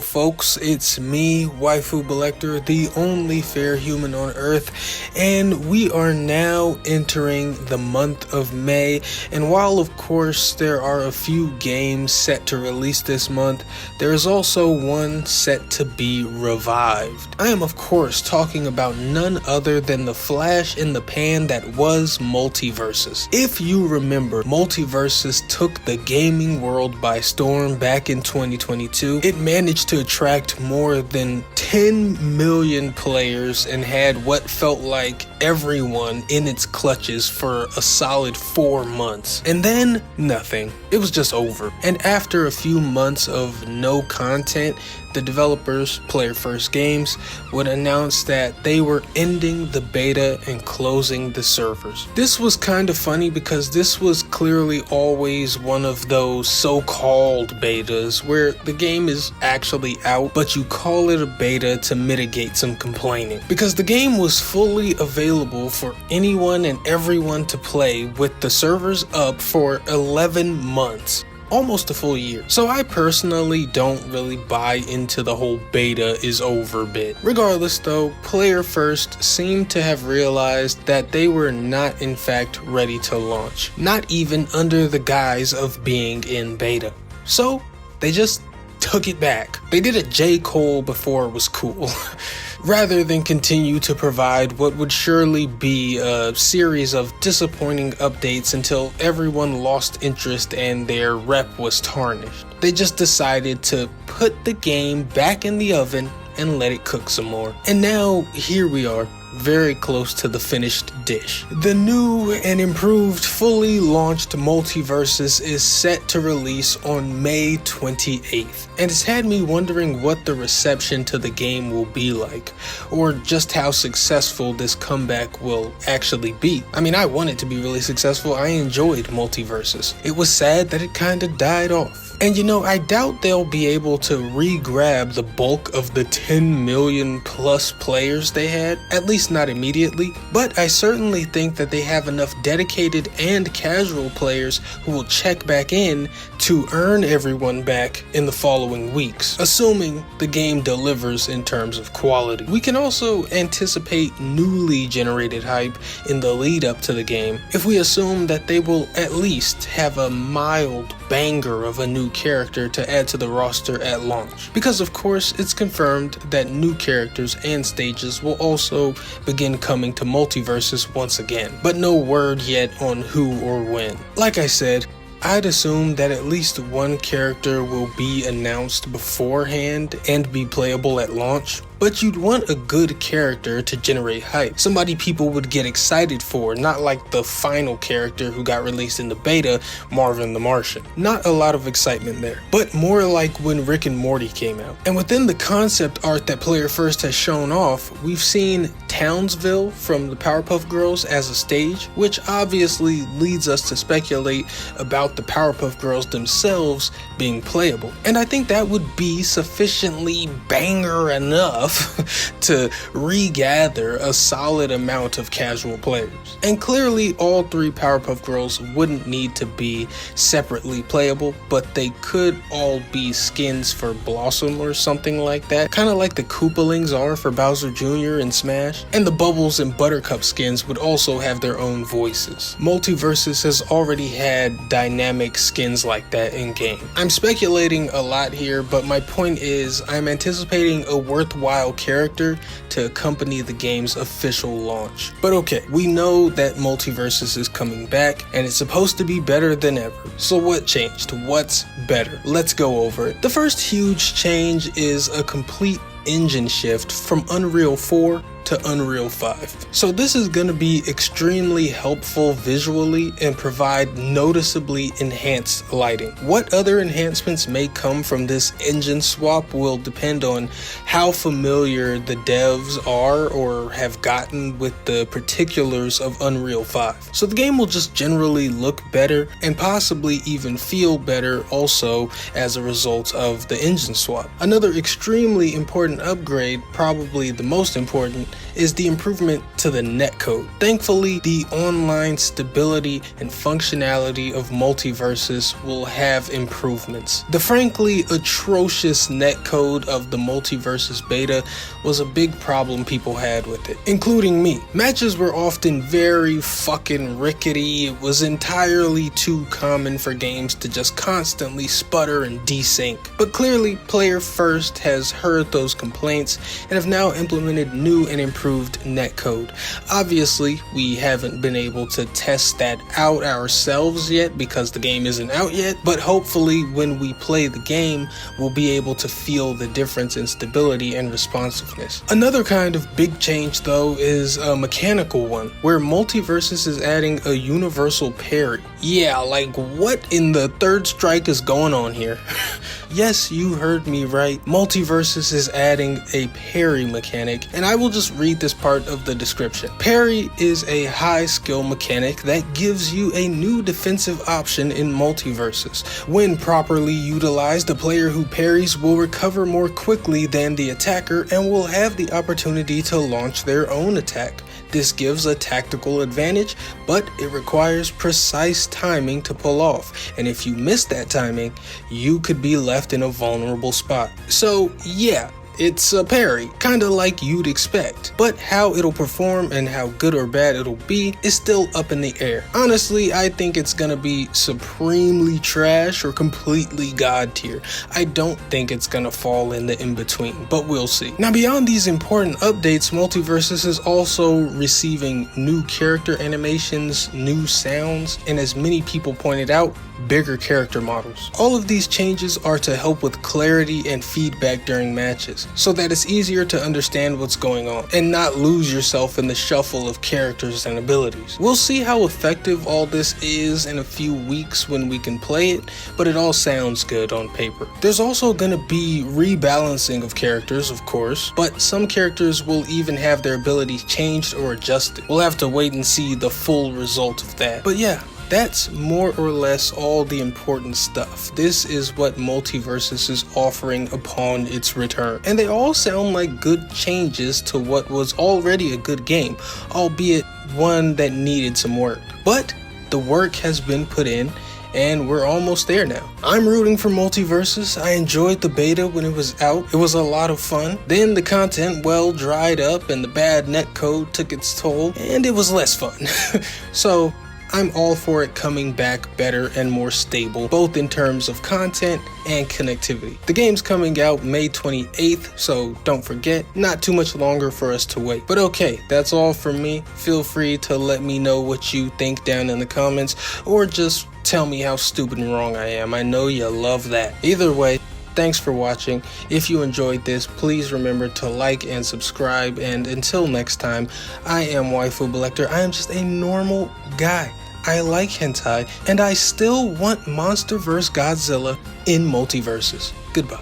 folks, it's me, Waifu Belector, the only fair human on Earth, and we are now entering the month of May, and while of course there are a few games set to release this month, there is also one set to be revived. I am of course talking about none other than the flash in the pan that was Multiversus. If you remember, Multiversus took the gaming world by storm back in 2022. It managed to attract more than 10 million players and had what felt like everyone in its clutches for a solid 4 months. And then nothing. It was just over. And after a few months of no content, the developers, Player First Games, would announce that they were ending the beta and closing the servers. This was kind of funny because this was clearly always one of those so-called betas where the game is actually out, but you call it a beta to mitigate some complaining. Because the game was fully available for anyone and everyone to play with the servers up for 11 months. Almost a full year. So I personally don't really buy into the whole beta is over bit. Regardless though, Player First seemed to have realized that they were not in fact ready to launch, not even under the guise of being in beta. So they just took it back. They did a J. Cole before it was cool. Rather than continue to provide what would surely be a series of disappointing updates until everyone lost interest and their rep was tarnished. They just decided to put the game back in the oven and let it cook some more. And now here we are, very close to the finished dish. The new and improved fully launched Multiversus is set to release on May 28th, and it's had me wondering what the reception to the game will be like, or just how successful this comeback will actually be. I mean, I want it to be really successful. I enjoyed Multiversus. It was sad that it kinda died off. And you know, I doubt they'll be able to re-grab the bulk of the 10 million plus players they had, at least not immediately, but I certainly think that they have enough dedicated and casual players who will check back in to earn everyone back in the following weeks, assuming the game delivers in terms of quality. We can also anticipate newly generated hype in the lead up to the game if we assume that they will at least have a mild banger of a new character to add to the roster at launch. Because of course, it's confirmed that new characters and stages will also begin coming to Multiversus once again, but no word yet on who or when. Like I said, I'd assume that at least one character will be announced beforehand and be playable at launch, but you'd want a good character to generate hype. Somebody people would get excited for, not like the final character who got released in the beta, Marvin the Martian. Not a lot of excitement there, but more like when Rick and Morty came out. And within the concept art that Player First has shown off, we've seen Townsville from the Powerpuff Girls as a stage, which obviously leads us to speculate about the Powerpuff Girls themselves being playable. And I think that would be sufficiently banger enough to regather a solid amount of casual players. And clearly all 3 Powerpuff Girls wouldn't need to be separately playable, but they could all be skins for Blossom or something like that, kind of like the Koopalings are for Bowser Jr. in Smash. And the Bubbles and Buttercup skins would also have their own voices. Multiversus has already had dynamic skins like that in game. I'm speculating a lot here, but my point is I'm anticipating a worthwhile character to accompany the game's official launch. But okay, we know that Multiversus is coming back and it's supposed to be better than ever. So what changed? What's better? Let's go over it. The first huge change is a complete engine shift from Unreal 4 to Unreal 5. So this is going to be extremely helpful visually and provide noticeably enhanced lighting. What other enhancements may come from this engine swap will depend on how familiar the devs are or have gotten with the particulars of Unreal 5. So the game will just generally look better and possibly even feel better also as a result of the engine swap. Another extremely important upgrade, probably the most important, is the improvement to the netcode. Thankfully, the online stability and functionality of Multiversus will have improvements. The frankly atrocious netcode of the Multiversus beta was a big problem people had with it, including me. Matches were often very fucking rickety. It was entirely too common for games to just constantly sputter and desync. But clearly, Player First has heard those complaints and have now implemented new and improved netcode. Obviously, we haven't been able to test that out ourselves yet because the game isn't out yet, but hopefully when we play the game, we'll be able to feel the difference in stability and responsiveness. Another kind of big change though is a mechanical one, where Multiversus is adding a universal parry. Yeah, like what in the third strike is going on here? Yes, you heard me right. Multiversus is adding a parry mechanic, and I will just read this part of the description. Parry is a high skill mechanic that gives you a new defensive option in Multiversus. When properly utilized, the player who parries will recover more quickly than the attacker and will have the opportunity to launch their own attack. This gives a tactical advantage, but it requires precise timing to pull off, and if you miss that timing, you could be left in a vulnerable spot. So yeah, it's a parry, kinda like you'd expect, but how it'll perform and how good or bad it'll be is still up in the air. Honestly, I think it's gonna be supremely trash or completely god tier. I don't think it's gonna fall in the in-between, but we'll see. Now beyond these important updates, Multiversus is also receiving new character animations, new sounds, and as many people pointed out, bigger character models. All of these changes are to help with clarity and feedback during matches, so that it's easier to understand what's going on and not lose yourself in the shuffle of characters and abilities. We'll see how effective all this is in a few weeks when we can play it, but it all sounds good on paper. There's also gonna be rebalancing of characters, of course, but some characters will even have their abilities changed or adjusted. We'll have to wait and see the full result of that. But yeah, that's more or less all the important stuff. This is what Multiversus is offering upon its return. And they all sound like good changes to what was already a good game, albeit one that needed some work. But the work has been put in, and we're almost there now. I'm rooting for Multiversus. I enjoyed the beta when it was out. It was a lot of fun. Then the content, well, dried up and the bad netcode took its toll, and it was less fun. So I'm all for it coming back better and more stable, both in terms of content and connectivity. The game's coming out May 28th, so don't forget, not too much longer for us to wait. But okay, that's all from me. Feel free to let me know what you think down in the comments, or just tell me how stupid and wrong I am. I know you love that. Either way, thanks for watching. If you enjoyed this, please remember to like and subscribe, and until next time, I am Waifu Belector. I am just a normal guy. I like hentai, and I still want MonsterVerse Godzilla in Multiversus. Goodbye.